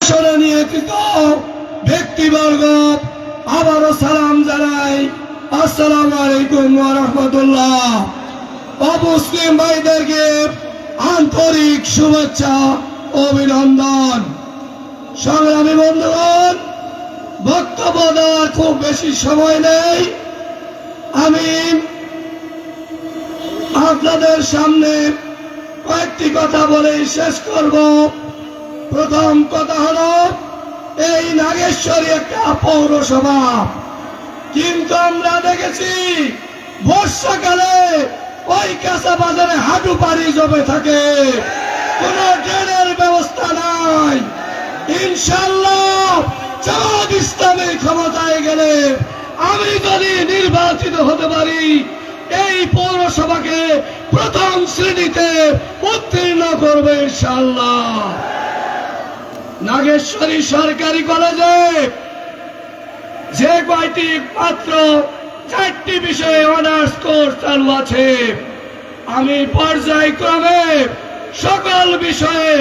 আসরে নিয়োজিত ব্যক্তিবর্গ আবারও সালাম জানাই, আসসালামু আলাইকুম ওয়া রাহমাতুল্লাহ। অমুসলিম ভাইদেরকে আন্তরিক শুভেচ্ছা ও অভিনন্দন। সংগ্রামী বন্ধুগণ, বক্তব্য দেওয়ার খুব বেশি সময় নেই। আমি আপনাদের সামনে কয়েকটি কথা বলে শেষ করব। প্রথম কথা হলো, এই নাগেশ্বরী একটা পৌরসভা, কিন্তু আমরা দেখেছি বর্ষাকালে ওই কাঁচা বাজারে হাঁটু পাড়ি জমে থাকে, কোনো ড্রেনের ব্যবস্থা নাই। ইনশাআল্লাহ জামাত ইসলামের ক্ষমতায় গেলে, আমি যদি নির্বাচিত হতে পারি, এই পৌরসভাকে প্রথম শ্রেণীতে উত্তীর্ণ করবে ইনশাআল্লাহ। নাগেশ্বরী সরকারি কলেজে যে কয়টি মাত্র 4টি বিষয়ে অনার্স কোর্স চালু আছে, আমি পর্যায়ক্রমে সকল বিষয়ে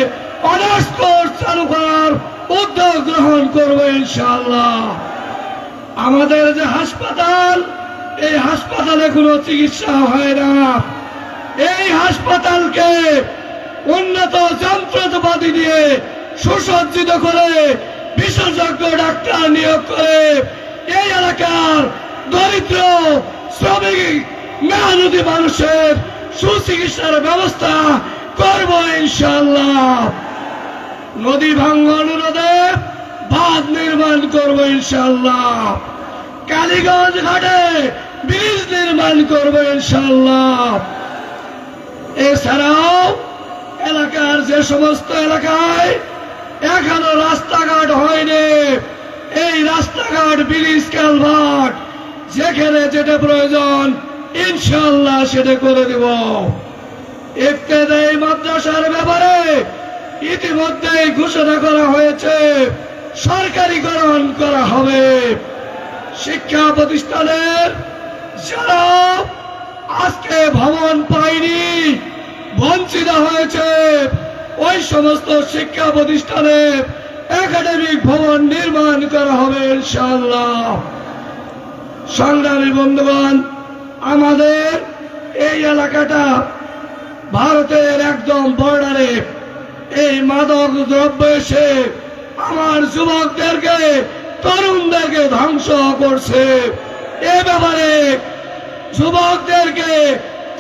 অনার্স কোর্স চালু করার উদ্যোগ গ্রহণ করব ইনশাআল্লাহ। আমাদের যে হাসপাতাল, এই হাসপাতালে কোনো চিকিৎসা হয় না। এই হাসপাতালকে উন্নত যন্ত্রপাতি দিয়ে সুসজ্জিত করে, বিশেষজ্ঞ ডাক্তার নিয়োগ করে এই এলাকার দরিদ্র শ্রমিক মেহনতি মানুষের সুচিকিৎসার ব্যবস্থা করব ইনশাআল্লাহ। নদী ভাঙ্গন রোধে বাঁধ নির্মাণ করব ইনশাআল্লাহ। কালীগঞ্জ ঘাটে ব্রিজ নির্মাণ করব ইনশাআল্লাহ। এছাড়াও এলাকার যে সমস্ত এলাকায় এখনো রাস্তাঘাট হয়নি, এই রাস্তাঘাট, ব্রিজ, কালভার্ট যেখানে যেটা প্রয়োজন ইনশাআল্লাহ সেটা করে দেব। ইবতেদায়ী মাদ্রাসার ব্যাপারে ইতিমধ্যেই ঘোষণা করা হয়েছে, সরকারিকরণ করা হবে। শিক্ষা প্রতিষ্ঠানের যারা আজকে ভবন পায়নি, বঞ্চিত হয়েছে, ওই সমস্ত শিক্ষা প্রতিষ্ঠানে একাডেমিক ভবন নির্মাণ করা হবে ইনশাআল্লাহ। সংগ্রামী বন্ধুগণ, আমাদের এই এলাকাটা ভারতের একদম বর্ডারে। এই মাদক দ্রব্য এসে আমার যুবকদেরকে, তরুণদেরকে ধ্বংস করছে। এ ব্যাপারে যুবকদেরকে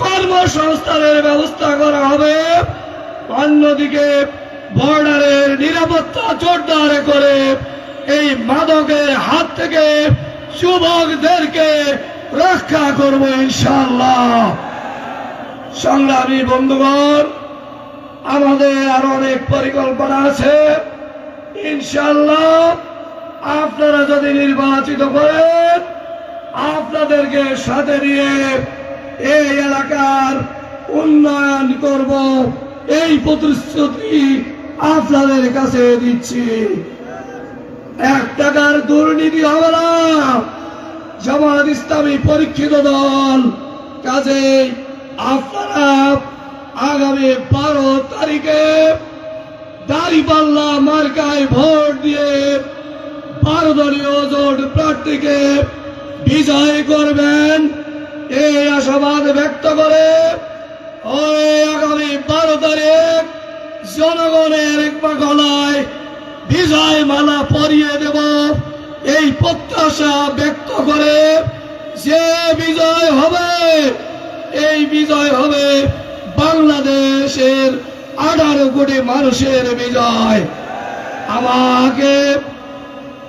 কর্মসংস্থানের ব্যবস্থা করা হবে। অন্যদিকে বর্ডারের নিরাপত্তা জোরদার করে এই মাদকের হাত থেকে যুবকদেরকে রক্ষা করব ইনশাআল্লাহ। সংগ্রামী বন্ধুগণ, আমাদের আরো অনেক পরিকল্পনা আছে ইনশাআল্লাহ। আপনারা যদি নির্বাচিত করেন, আপনাদেরকে সাথে নিয়ে এই এলাকার উন্নয়ন করব, এই প্রতিশ্রুতি আপনাদের কাছে দিচ্ছি। 1 টাকার দুর্নীতি হবে না। জামাত ইসলামী পরীক্ষিত দল, কাজেই আপনারা আগামী 12 তারিখে দাঁড়িপাল্লা মার্কায় ভোট দিয়ে 12 দলীয় জোট প্রার্থীকে বিজয় করবেন, এই আশাবাদ ব্যক্ত করে ওই আগামী 12 তারিখ জনগণের গলায় বিজয় মালা পরিয়ে দেব, এই প্রত্যাশা ব্যক্ত করে যে বিজয় হবে, এই বিজয় হবে বাংলাদেশের 18 কোটি মানুষের বিজয়। আমাকে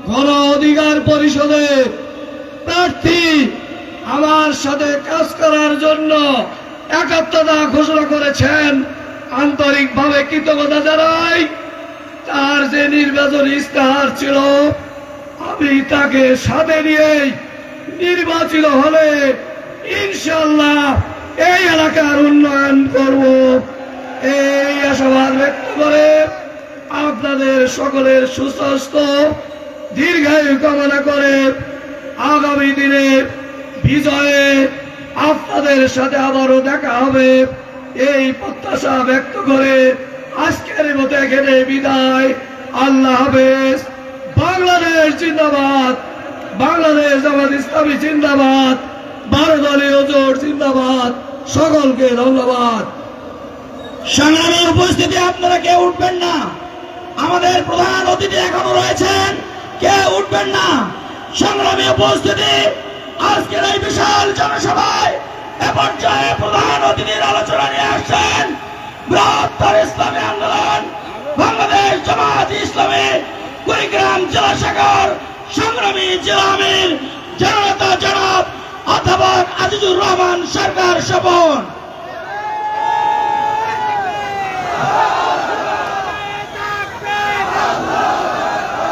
গণ অধিকার পরিষদের প্রার্থী আমার সাথে কাজ করার জন্য একাত্মতা ঘোষণা করেছেন, আন্তরিকভাবে কৃতজ্ঞতা জানাই। তার যে নির্বাচনী ইস্তাহার ছিল, আমি তাকে সাথে নিয়ে নির্বাচিত হলে ইনশাআল্লাহ এই এলাকার উন্নয়ন করব, এই আশাবাদ ব্যক্ত করে আপনাদের সকলের সুস্বাস্থ্য দীর্ঘায়ু কামনা করে আগামী দিনে বিজয়ে আপনাদের সাথে আবারও দেখা হবে, এই প্রত্যাশা ব্যক্ত করে আজকের মতো এখানে বিদায়। আল্লাহ হাফেজ। বাংলাদেশ জিন্দাবাদ, বাংলাদেশ জামাত ইসলামী জিন্দাবাদ, 12 দলীয় জোট জিন্দাবাদ। সকলকে ধন্যবাদ। সংগ্রামী উপস্থিতি, আপনারা কেউ উঠবেন না। আমাদের প্রধান অতিথি এখনো রয়েছেন, কেউ উঠবেন না। সংগ্রামী উপস্থিতি, আজকের এই বিশাল জনসভায় এ পর্যায়ে প্রধান অতিথির আলোচনা নিয়ে আসছেন বৃহত্তর ইসলামী আন্দোলন বাংলাদেশ জামাত ইসলামী কুড়িগ্রাম জেলা শাখার সংগ্রামী জেলা আমির জননেতা জনাব অধ্যাপক আজিজুর রহমান সরকার স্বপন।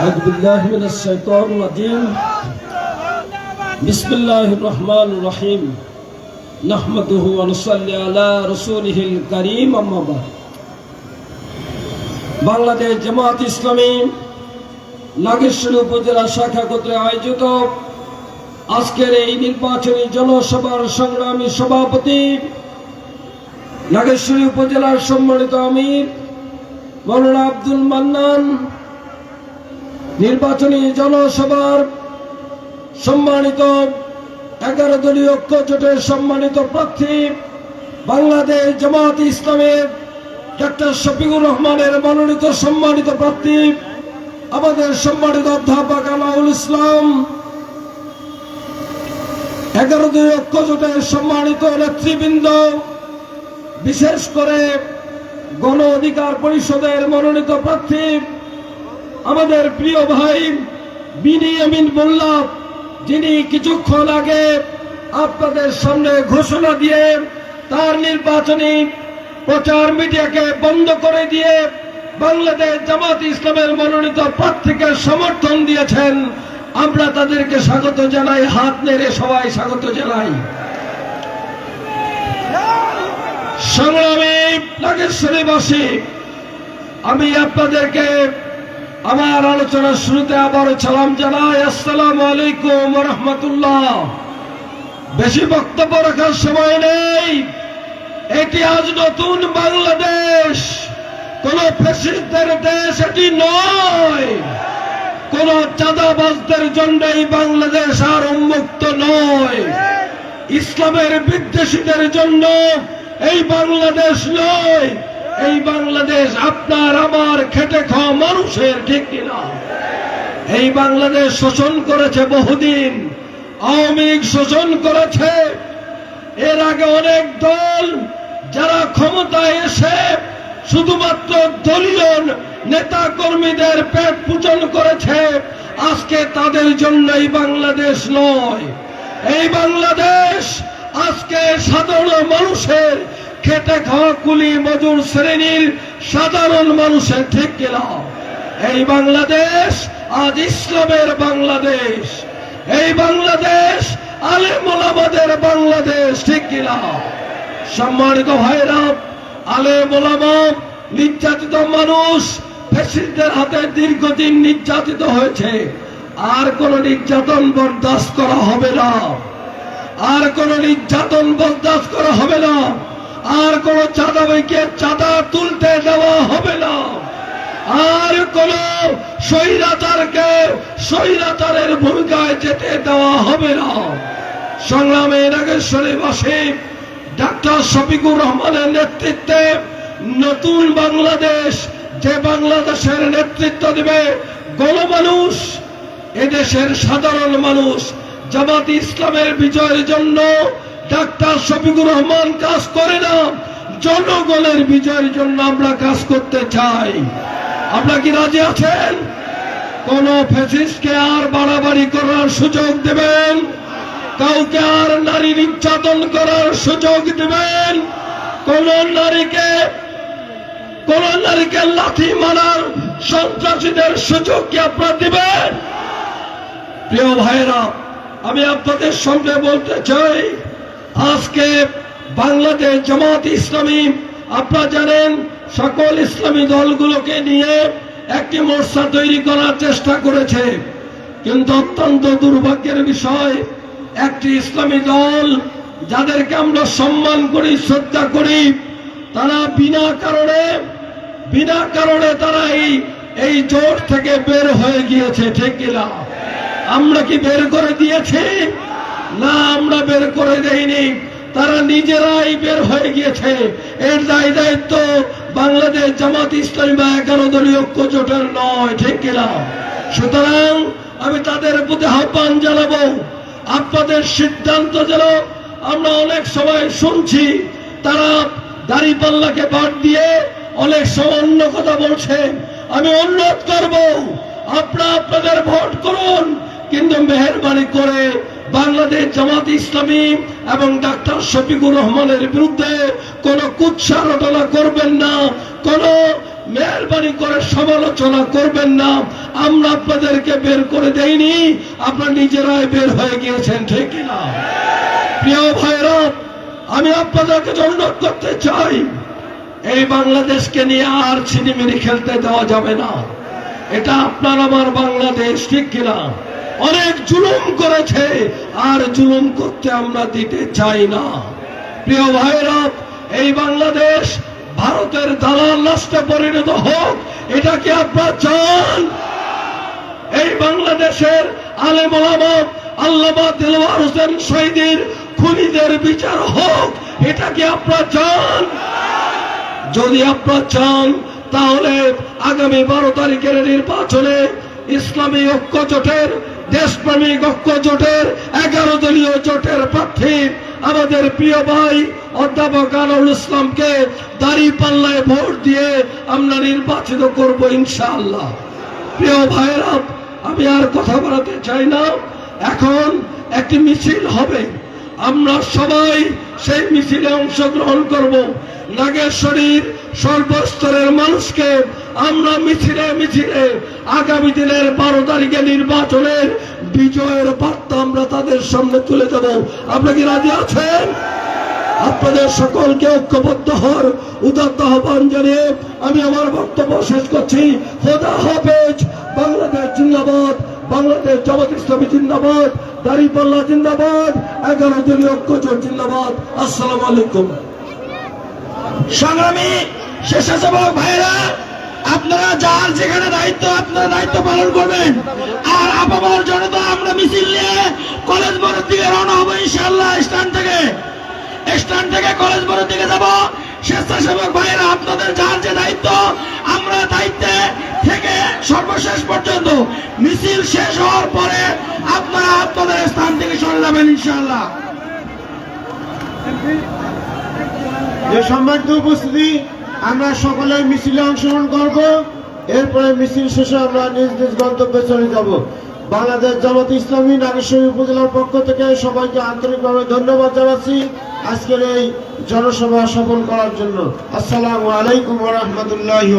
أعوذ بالله من الشيطان الرجيم بسم الله الرحمن الرحيم نحمده ونصلي على رسوله الكريم أما بعد বাংলাদেশ জামাত ইসলামী নাগেশ্বরী উপজেলা শাখা কর্তৃক আয়োজিত আজকের এই নির্বাচনী জনসভার সংগ্রামী সভাপতি নাগেশ্বরী উপজেলার সম্মানিত আমির মাওলানা আব্দুল মান্নান, নির্বাচনী জনসভার সম্মানিত 11 দলীয় ঐক্য জোটের সম্মানিত প্রার্থী বাংলাদেশ জামাত ইসলামের ডক্টর শফিকুর রহমানের মনোনীত সম্মানিত প্রার্থী আমাদের সম্মানিত অধ্যাপক আলাউল ইসলাম, 11 দলীয় ঐক্য জোটের সম্মানিত নেতৃবৃন্দ, বিশেষ করে গণ অধিকার পরিষদের মনোনীত প্রার্থী আমাদের প্রিয় ভাই বিনিয়ামিন মোল্লা, যিনি কিছুক্ষণ আগে আপনাদের সামনে ঘোষণা দিয়ে তার নির্বাচনী প্রচার মিডিয়াকে বন্ধ করে দিয়ে বাংলাদেশ জামাত ইসলামের মনোনীত প্রার্থীকে সমর্থন দিয়েছেন। আমরা তাদেরকে স্বাগত জানাই, হাত নেড়ে সবাই স্বাগত জানাই। সংগ্রামী নাগেশ্বরীবাসী, আমি আপনাদেরকে আমার আলোচনার শুরুতে আবার সালাম জানাই। আসসালামু আলাইকুম ওয়া রাহমাতুল্লাহ। বেশি বক্তব্য রাখার সময় নেই। এটি আজ নতুন বাংলাদেশ, কোন ফ্যাসিস্টদের দেশ এটি নয়। কোন চাঁদাবাজদের জন্য এই বাংলাদেশ আর উন্মুক্ত নয়। ইসলামের বিদ্বেষীদের জন্য এই বাংলাদেশ নয়। এই বাংলাদেশ আপনার আমার খেটে খাওয়া মানুষের, ঠিক কিনা? এই বাংলাদেশ শোষণ করেছে বহুদিন, আওয়ামী লীগ শোষণ করেছে। এর আগে অনেক দল যারা ক্ষমতায় এসে শুধুমাত্র দলীয় নেতা কর্মীদের পেট পূজন করেছে, আজকে তাদের জন্য এই বাংলাদেশ নয়। এই বাংলাদেশ আজকে সাধারণ মানুষের, খেটে খাওয়া কুলি মজুর শ্রেণীর সাধারণ মানুষের, ঠিক কিনা? এই বাংলাদেশ আজ ইসলামের বাংলাদেশ। এই বাংলাদেশ আলেম ওলামাদের বাংলাদেশ, ঠিক কিনা? সম্মানিত ভাইরা, আলেম ওলামা নির্যাতিত মানুষ ফ্যাসিস্টদের হাতে দীর্ঘদিন নির্যাতিত হয়েছে। আর কোন নির্যাতন বরদাস্ত করা হবে না। আর কোন নির্যাতন বরদাস্ত করা হবে না। আর কোন চাঁদাবাজকে চাঁদা তুলতে দেওয়া হবে না। আর কোন স্বৈরাচারকে স্বৈরাচারের ভূমিকায় যেতে দেওয়া হবে না। সংগ্রামে নাগেশ্বরীবাসী, ডাক্তার শফিকুর রহমানের নেতৃত্বে নতুন বাংলাদেশ, যে বাংলাদেশের নেতৃত্ব দেবে গণমানুষ, এদেশের সাধারণ মানুষ। জামাত ইসলামের বিজয়ের জন্য ডাক্তার শফিকুর রহমান কাজ করে না, জনগণের বিজয়ের জন্য আমরা কাজ করতে চাই। আপনারা কি রাজি আছেন? কোন ফ্যাসিস্টকে আর বাড়াবাড়ি করার সুযোগ দেবেন? কাউকে আর নারী নির্যাতন করার সুযোগ দেবেন? কোন নারীকে লাথি মারার সন্ত্রাসীদের সুযোগ কি আপনারা দিবেন? প্রিয় ভাইরা, আমি আপনাদের সামনে বলতে চাই, আজকে বাংলাদেশ জামাত ইসলামী, আপনারা জানেন, সকল ইসলামী দলগুলোকে নিয়ে একটি মোর্চা তৈরি করার চেষ্টা করেছে। কিন্তু অত্যন্ত দুর্ভাগ্যের বিষয়, একটি ইসলামী দল যাদেরকে আমরা সম্মান করি, শ্রদ্ধা করি, তারা বিনা কারণে তারা এই জোট থেকে বের হয়ে গিয়েছে, ঠিক কিনা? আমরা কি বের করে দিয়েছি? না, আমরা বের করে দেইনি, তারা নিজেরাই বের হয়ে গিয়েছে। এর দায়িত্ব বাংলাদেশ জামাত ইসলামী বা 11 দলীয় ঐক্য জোটের নয়, ঠিক কিনা? সুতরাং আমি তাদের প্রতি আহ্বান জানাবো, আপনাদের সিদ্ধান্ত যেন, আমরা অনেক সময় শুনছি তারা দাঁড়িপাল্লাকে বাদ দিয়ে অনেক সময় অন্য কথা বলছেন। আমি অনুরোধ করব, আপনারা আপনাদের ভোট করুন, কিন্তু মেহেরবানি করে বাংলাদেশ জামাত ইসলামী এবং ডাক্তার শফিকুর রহমানের বিরুদ্ধে কোনো কুৎসা রটনা করবেন না, কোনো মেহেরবানি করে সমালোচনা করবেন না। আমরা আপনাদেরকে বের করে দেইনি, আপনারা নিজেরাই বের হয়ে গিয়েছেন, ঠিক কিনা? প্রিয় ভাইরা, আমি আপনাদেরকে অনুরোধ করতে চাই, এই বাংলাদেশকে নিয়ে আর ছিনিমিনি খেলতে দেওয়া যাবে না। এটা আপনার আমার বাংলাদেশ, ঠিক কিনা? অনেক জুলুম করেছে, আর জুলুম করতে আমরা দিতে চাই না। প্রিয় ভাইরা, এই বাংলাদেশ ভারতের দালাল রাষ্ট্রে পরিণত হোক, এটা কি আপনারা চান? এই বাংলাদেশের আলেম ওলামা আল্লামা দেলওয়ার হোসেন শহীদের খুনিদের বিচার হোক, এটা কি আপনারা চান? যদি আপনারা চান, তাহলে আগামী 12 তারিখের নির্বাচনে ইসলামী ঐক্য জোটের, দেশপ্রেমিক ঐক্য জোটের, 11 দলীয় জোটের প্রার্থী আমাদের প্রিয় ভাই অধ্যাপক আনোয়ারুল ইসলামকে দাঁড়িপাল্লায় ভোট দিয়ে আমরা নির্বাচিত করব ইনশাআল্লাহ। প্রিয় ভাইরা, আমি আর কথা বলতে চাই না। এখন একটি মিছিল হবে, আমরা সবাই সেই মিছিলে অংশগ্রহণ করব। নাগেশ্বরীর সর্বস্তরের মানুষকে আমরা মিছিলে মিছিলে আগামী দিনের 12 তারিখে নির্বাচনের বিজয়ের বার্তা আমরা তাদের সামনে তুলে দেব। আপনারা কি রাজি আছেন? আপনাদের সকলকে ঐক্যবদ্ধ হওয়ার উদাত্ত আহ্বান জানিয়ে আমি আমার বক্তব্য শেষ করছি। খোদা হাফেজ। বাংলাদেশ জিন্দাবাদ, বাংলাদেশ জামাত ইসলামী জিন্দাবাদ, দাঁড়িপাল্লা জিন্দাবাদ, 11 দলীয় ঐক্য জোট জিন্দাবাদ। আসসালামু আলাইকুম। সংগ্রামী স্বেচ্ছাসেবক ভাইরা, আপনারা যার যেখানে দায়িত্ব, আপনারা দায়িত্ব পালন করবেন। আর আপামর জনতা আমরা মিছিল নিয়ে কলেজ মোড়ের দিকে রওনা হবো ইনশাআল্লাহ। স্ট্যান্ড থেকে কলেজ মোড়ের দিকে যাব। স্বেচ্ছাসেবক ভাইরা, আপনাদের যার যে দায়িত্ব, আমরা দায়িত্বে থেকে সর্বশেষ পর্যন্ত মিছিল শেষ হওয়ার পরে আপনারা আপনাদের স্থান থেকে সরে যাবেন ইনশাআল্লাহ। যে সম্মানিত উপস্থিতি, আমরা সকলে মিছিলে অংশগ্রহণ করব। এরপরে মিছিল শেষে আমরা নিজ নিজ গন্তব্যে চলে যাব। বাংলাদেশ জামাত ইসলামী নাগেশ্বরী উপজেলার পক্ষ থেকে সবাইকে আন্তরিকভাবে ধন্যবাদ জানাচ্ছি আজকের এই জনসভা সফল করার জন্য। আসসালামু আলাইকুম ওয়া রাহমাতুল্লাহি।